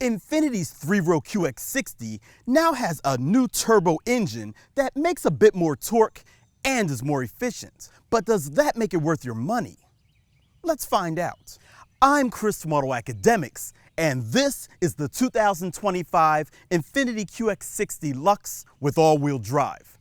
Infiniti's 3-row QX60 now has a new turbo engine that makes a bit more torque and is more efficient. But does that make it worth your money? Let's find out. I'm Chris from AutoAcademics, and this is the 2025 Infiniti QX60 Luxe with all-wheel drive.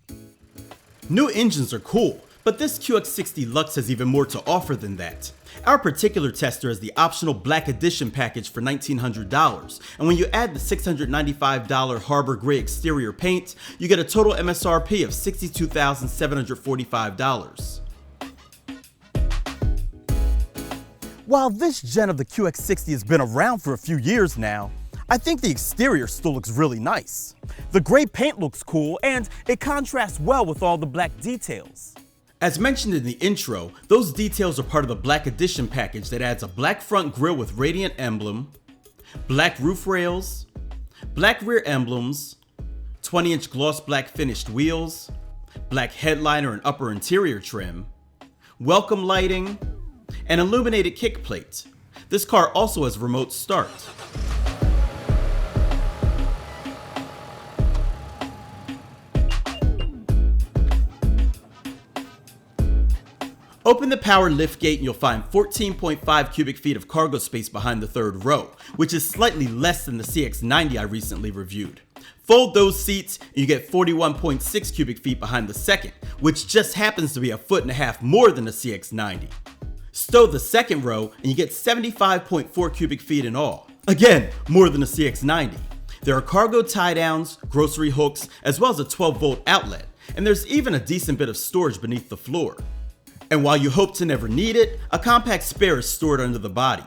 New engines are cool, but this QX60 Luxe has even more to offer than that. Our particular tester has the optional Black Edition package for $1,900, and when you add the $695 Harbor Gray exterior paint, you get a total M.S.R.P of $62,745. While this gen of the QX60 has been around for a few years now, I think the exterior still looks really nice. The gray paint looks cool, and it contrasts well with all the black details. As mentioned in the intro, those details are part of the Black Edition package that adds a black front grille with radiant emblem, black roof rails, black rear emblems, 20-inch gloss black finished wheels, black headliner and upper interior trim, welcome lighting, and illuminated kick plate. This car also has remote start. Open the power liftgate and you'll find 14.5 cubic feet of cargo space behind the third row, which is slightly less than the CX90 I recently reviewed. Fold those seats and you get 41.6 cubic feet behind the second, which just happens to be 1.5 feet more than the CX90. Stow the second row and you get 75.4 cubic feet in all. Again, more than the CX90. There are cargo tie-downs, grocery hooks, as well as a 12-volt outlet, and there's even a decent bit of storage beneath the floor. And while you hope to never need it, a compact spare is stored under the body.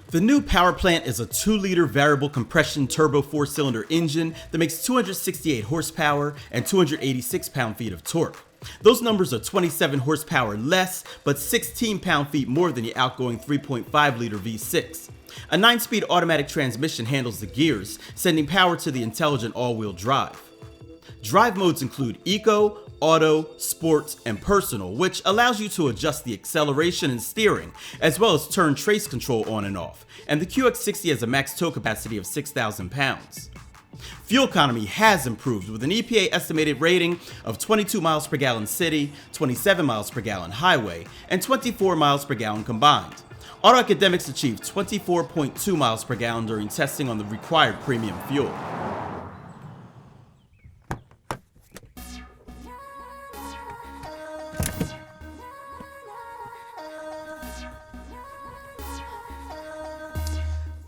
The new power plant is a 2-liter variable compression turbo 4-cylinder engine that makes 268 horsepower and 286 pound-feet of torque. Those numbers are 27 horsepower less, but 16 pound-feet more than the outgoing 3.5-liter V6. A 9-speed automatic transmission handles the gears, sending power to the intelligent all-wheel drive. Drive modes include Eco, Auto, Sport, and Personal, which allows you to adjust the acceleration and steering, as well as turn trace control on and off, and the QX60 has a max tow capacity of 6,000 pounds. Fuel economy has improved with an EPA estimated rating of 22 miles per gallon city, 27 miles per gallon highway, and 24 miles per gallon combined. AutoAcademics achieved 24.2 miles per gallon during testing on the required premium fuel.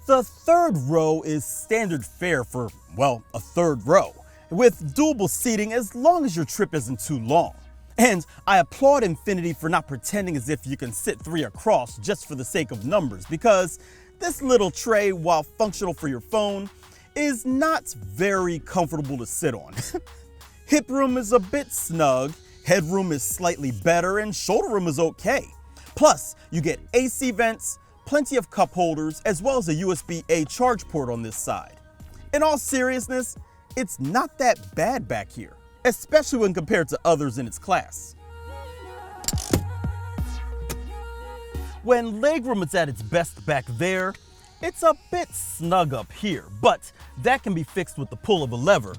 The third row is standard fare for, well, a third row, with doable seating as long as your trip isn't too long. And I applaud Infiniti for not pretending as if you can sit 3 across just for the sake of numbers, because this little tray, while functional for your phone, is not very comfortable to sit on. Hip room is a bit snug, headroom is slightly better, and shoulder room is okay. Plus, you get AC vents, plenty of cup holders, as well as a USB-A charge port on this side. In all seriousness, it's not that bad back here, especially when compared to others in its class. When legroom is at its best back there, it's a bit snug up here, but that can be fixed with the pull of a lever,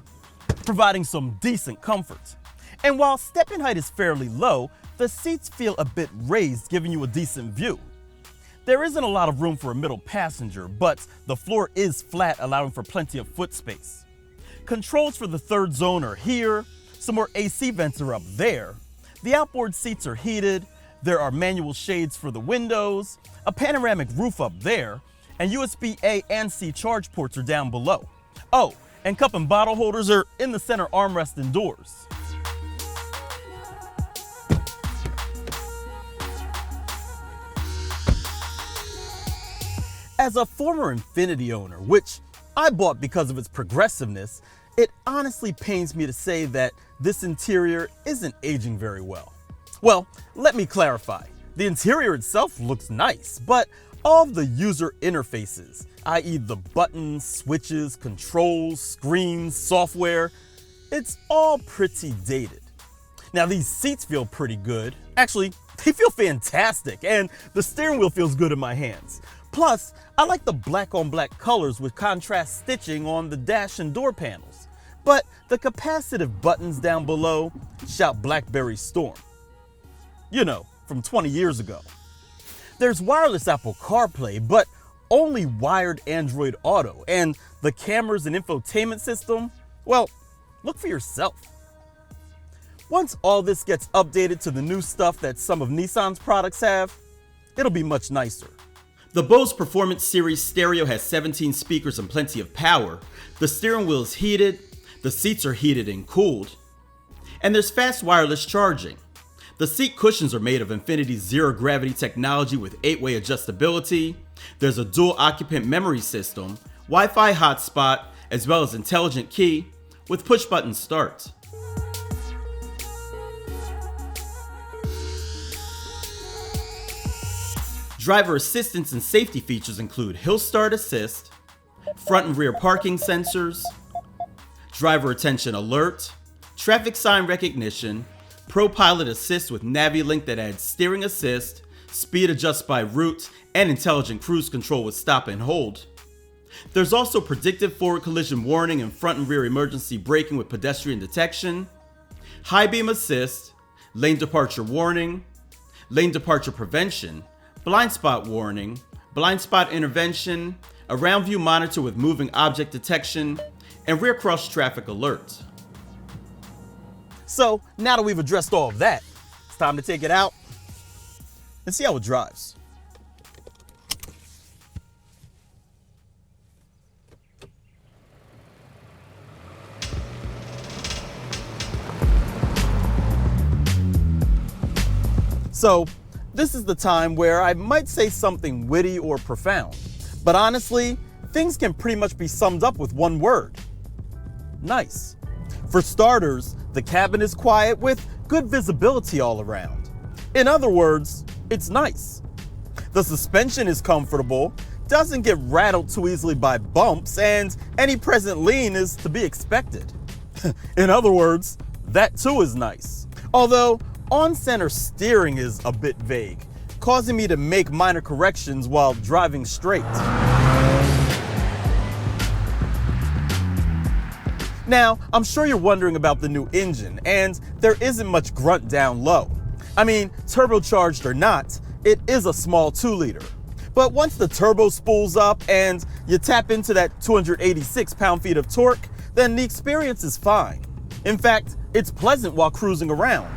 providing some decent comfort. And while stepping height is fairly low, the seats feel a bit raised, giving you a decent view. There isn't a lot of room for a middle passenger, but the floor is flat, allowing for plenty of foot space. Controls for the third zone are here, some more AC vents are up there, the outboard seats are heated, there are manual shades for the windows, a panoramic roof up there, and USB-A and C charge ports are down below. Oh, and cup and bottle holders are in the center armrest and doors. As a former Infiniti owner, which I bought because of its progressiveness, it honestly pains me to say that this interior isn't aging very well. Well, let me clarify. The interior itself looks nice, but all of the user interfaces, i.e. the buttons, switches, controls, screens, software, it's all pretty dated. Now these seats feel pretty good. Actually, they feel fantastic, and the steering wheel feels good in my hands. Plus, I like the black on black colors with contrast stitching on the dash and door panels. But the capacitive buttons down below shout BlackBerry Storm. You know, from 20 years ago. There's wireless Apple CarPlay, but only wired Android Auto, and the cameras and infotainment system, well, look for yourself. Once all this gets updated to the new stuff that some of Nissan's products have, it'll be much nicer. The Bose Performance Series stereo has 17 speakers and plenty of power. The steering wheel is heated, the seats are heated and cooled, and there's fast wireless charging. The seat cushions are made of Infiniti's zero-gravity technology with 8-way adjustability. There's a dual occupant memory system, Wi-Fi hotspot, as well as intelligent key with push-button start. Driver assistance and safety features include Hill Start Assist, front and rear parking sensors, driver attention alert, traffic sign recognition, ProPilot Assist with NaviLink that adds steering assist, speed adjust by route, and intelligent cruise control with stop and hold. There's also predictive forward collision warning and front and rear emergency braking with pedestrian detection, high beam assist, lane departure warning, lane departure prevention, blind spot warning, blind spot intervention, a round view monitor with moving object detection, and rear cross traffic alert. So now that we've addressed all of that, it's time to take it out and see how it drives. So this is the time where I might say something witty or profound, but honestly, things can pretty much be summed up with one word: nice. For starters, the cabin is quiet with good visibility all around. In other words, it's nice. The suspension is comfortable, doesn't get rattled too easily by bumps, and any present lean is to be expected. In other words, that too is nice. Although, on-center steering is a bit vague, causing me to make minor corrections while driving straight. Now, I'm sure you're wondering about the new engine, and there isn't much grunt down low. I mean, turbocharged or not, it is a small 2-liter. But once the turbo spools up and you tap into that 286 pound-feet of torque, then the experience is fine. In fact, it's pleasant while cruising around.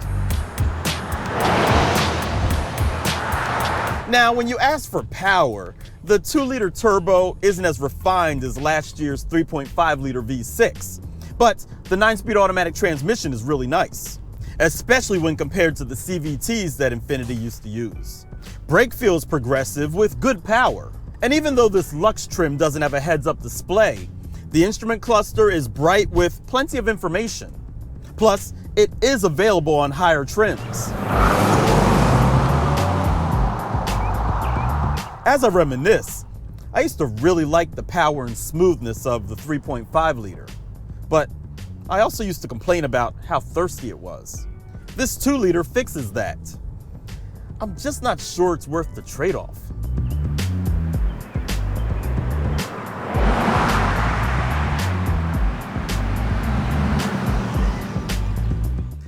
Now, when you ask for power, the 2-liter turbo isn't as refined as last year's 3.5-liter V6. But the 9-speed automatic transmission is really nice, especially when compared to the CVTs that Infiniti used to use. Brake feels progressive with good power. And even though this Luxe trim doesn't have a heads-up display, the instrument cluster is bright with plenty of information. Plus, it is available on higher trims. As I reminisce, I used to really like the power and smoothness of the 3.5-liter. But I also used to complain about how thirsty it was. This 2-liter fixes that. I'm just not sure it's worth the trade-off.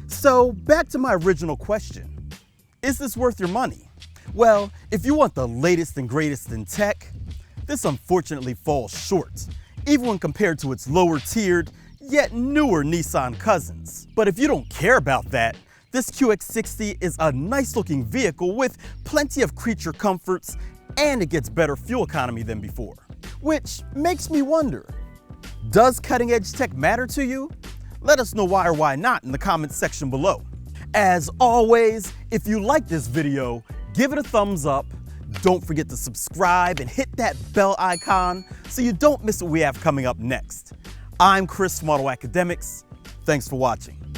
So back to my original question. Is this worth your money? Well, if you want the latest and greatest in tech, this unfortunately falls short, even when compared to its lower-tiered, yet newer Nissan cousins. But if you don't care about that, this QX60 is a nice-looking vehicle with plenty of creature comforts, and it gets better fuel economy than before. Which makes me wonder, Does cutting edge tech matter to you? Let us know why or why not in the comments section below. As always, if you like this video, give it a thumbs up. Don't forget to subscribe and hit that bell icon so you don't miss what we have coming up next. I'm Chris from AutoAcademics. Thanks for watching.